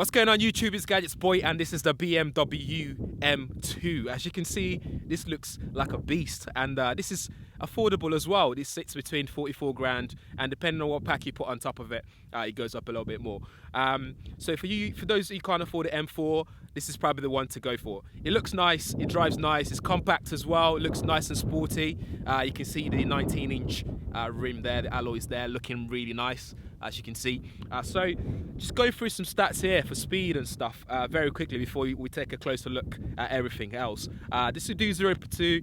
What's going on YouTube? It's GadgetsBoy and this is the BMW M2. As you can see, this looks like a beast and this is affordable as well. This sits between 44 grand and depending on what pack you put on top of it, it goes up a little bit more. So for those who can't afford the M4, this is probably the one to go for. It looks nice, it drives nice, it's compact as well, it looks nice and sporty. You can see the 19-inch rim there, the alloys there looking really nice, as you can see. So just go through some stats here for speed and stuff very quickly before we take a closer look at everything else. This will do 0 to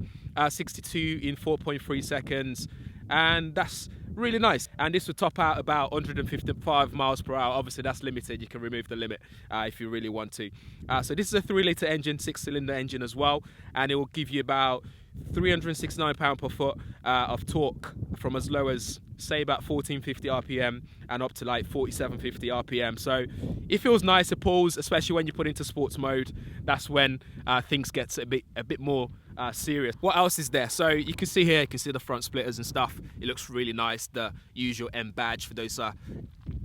62 in 4.3 seconds, and that's really nice. And this will top out about 155 miles per hour. Obviously that's limited, you can remove the limit if you really want to. So this is a 3-litre engine, 6-cylinder engine as well, and it will give you about 369 pound per foot of torque from as low as say about 1450 RPM and up to like 4750 RPM. So it feels nice, it pulls, especially when you put into sports mode. That's when things get a bit more serious. What else is there? So you can see here, you can see the front splitters and stuff. It looks really nice. The usual M badge for those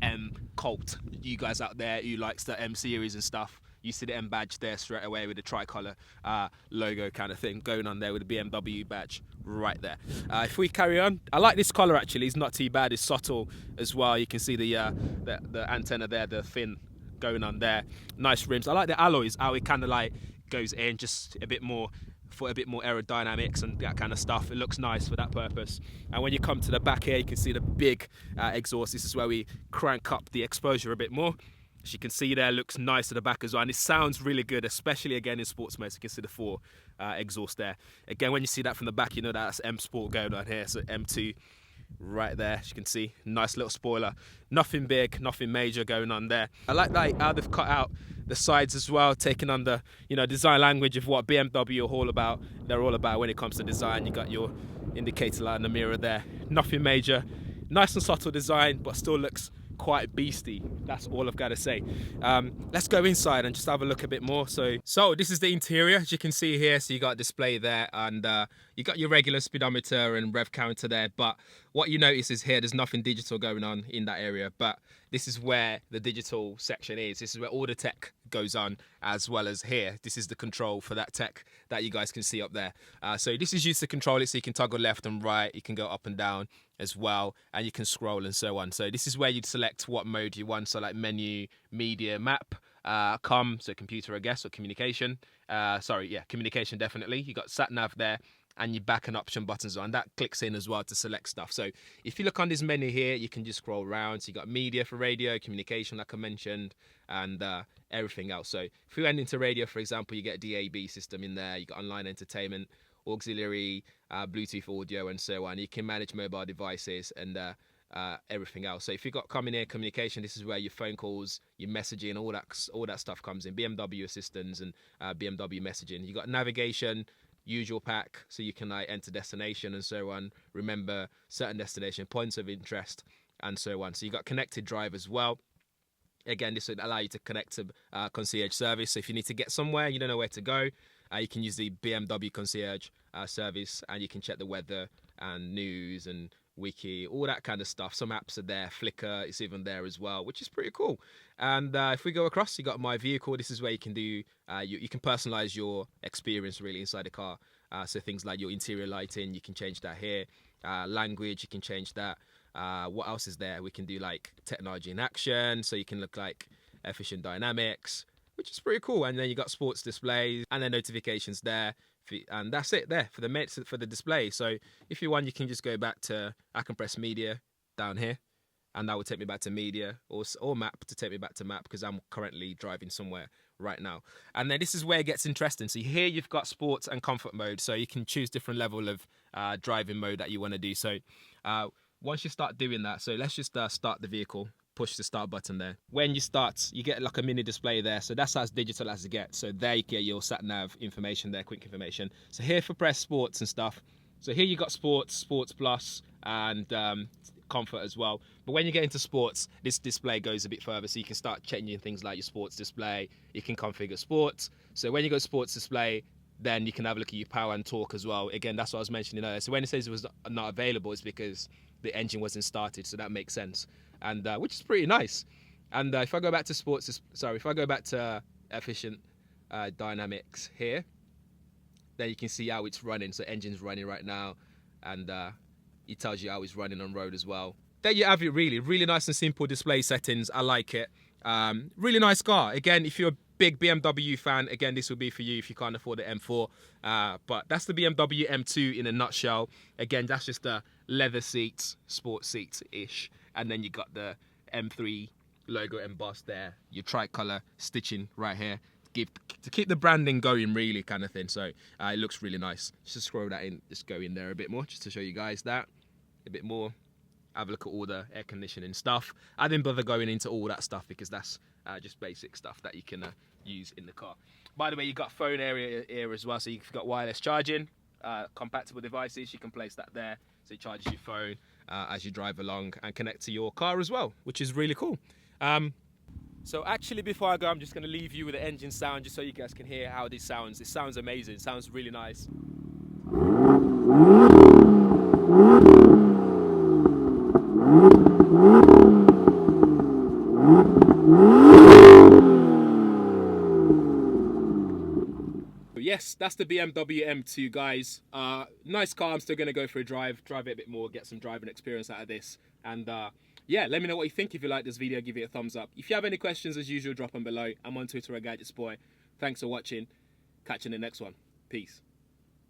M cult, you guys out there who likes the M series and stuff. You see the M badge there straight away with the tricolour logo kind of thing going on there with the BMW badge right there. If we carry on, I like this colour actually. It's not too bad. It's subtle as well. You can see the antenna there, the fin going on there. Nice rims. I like the alloys, how it kind of like goes in just a bit more for a bit more aerodynamics and that kind of stuff. It looks nice for that purpose. And when you come to the back here, you can see the big exhaust. This is where we crank up the exposure a bit more. As you can see there, looks nice at the back as well, and it sounds really good, especially again in sports mode. So you can see the 4 exhaust there. Again, when you see that from the back, you know that's M Sport going on here. So M2 right there, as you can see, nice little spoiler. Nothing big, nothing major going on there. I like how they've cut out the sides as well, taking on the design language of what BMW are all about. They're all about when it comes to design. You got your indicator light in the mirror there. Nothing major, nice and subtle design, but still looks quite beastie. That's all I've got to say. Let's go inside and just have a look a bit more. So this is the interior, as you can see here. So you got a display there, and you got your regular speedometer and rev counter there, but what you notice is here there's nothing digital going on in that area, but this is where the digital section is. This is where all the tech goes on, as well as here. This is the control for that tech that you guys can see up there. So this is used to control it, so you can toggle left and right, you can go up and down as well, and you can scroll and so on. So this is where you'd select what mode you want, so like menu, media, map, so computer I guess, or communication. Communication definitely. You got sat nav there, and your back and option buttons on. That clicks in as well to select stuff. So if you look on this menu here, you can just scroll around. So you got media for radio, communication like I mentioned, and everything else. So if we went into radio, for example, you get a DAB system in there. You got online entertainment, auxiliary, Bluetooth audio, and so on. You can manage mobile devices and everything else. So if you've got coming in communication, this is where your phone calls, your messaging, all that stuff comes in. BMW assistants and BMW messaging. You got navigation, usual pack, so you can like enter destination and so on, remember certain destination points of interest and so on. So you got connected drive as well. Again, this would allow you to connect to concierge service. So if you need to get somewhere, you don't know where to go, you can use the BMW concierge service, and you can check the weather and news and wiki, all that kind of stuff. Some apps are there, Flickr is even there as well, which is pretty cool. And if we go across, you got my vehicle. This is where you can do you can personalize your experience really inside the car. So things like your interior lighting, you can change that here. Language, you can change that. What else is there? We can do like technology in action, so you can look like efficient dynamics, which is pretty cool. And then you got sports displays and then notifications there, and that's it there for the display. So if you want, you can just go back to, I can press media down here, and that will take me back to media, or map to take me back to map, because I'm currently driving somewhere right now. And then this is where it gets interesting. So here you've got sports and comfort mode, so you can choose different level of driving mode that you want to do. So once you start doing that, so let's just start the vehicle, push the start button there. When you start, you get like a mini display there, so that's as digital as it gets. So there you get your sat nav information there, quick information. So here for press sports and stuff, so here you got sports plus, and comfort as well. But when you get into sports, this display goes a bit further, so you can start changing things like your sports display. You can configure sports. So when you go sports display, then you can have a look at your power and torque as well. Again, that's what I was mentioning earlier. So when it says it was not available, it's because the engine wasn't started, so that makes sense, and which is pretty nice. And if I go back to if I go back to efficient dynamics here, then you can see how it's running. So engine's running right now, and it tells you how it's running on road as well. There you have it. Really nice and simple display settings. I like it. Really nice car. Again, if you're a big BMW fan, again, this will be for you if you can't afford the M4. But that's the BMW M2 in a nutshell. Again, that's just the leather seats, sport seats-ish. And then you got the M3 logo embossed there. Your tricolour stitching right here. To keep the branding going, really, kind of thing. So it looks really nice. Just scroll that in, just go in there a bit more, just to show you guys that a bit more. Have a look at all the air conditioning stuff. I didn't bother going into all that stuff because that's just basic stuff that you can use in the car. By the way, you got phone area here as well, so you've got wireless charging, compatible devices. You can place that there, so it charges your phone as you drive along and connect to your car as well, which is really cool. So actually, before I go, I'm just going to leave you with the engine sound, just so you guys can hear how this sounds. It sounds amazing. It sounds really nice. Yes, that's the BMW M2, guys. Nice car. I'm still going to go for a drive it a bit more, get some driving experience out of this. And yeah, let me know what you think. If you like this video, give it a thumbs up. If you have any questions, as usual, drop them below. I'm on Twitter at GadgetsBoy. Thanks for watching. Catch you in the next one. Peace.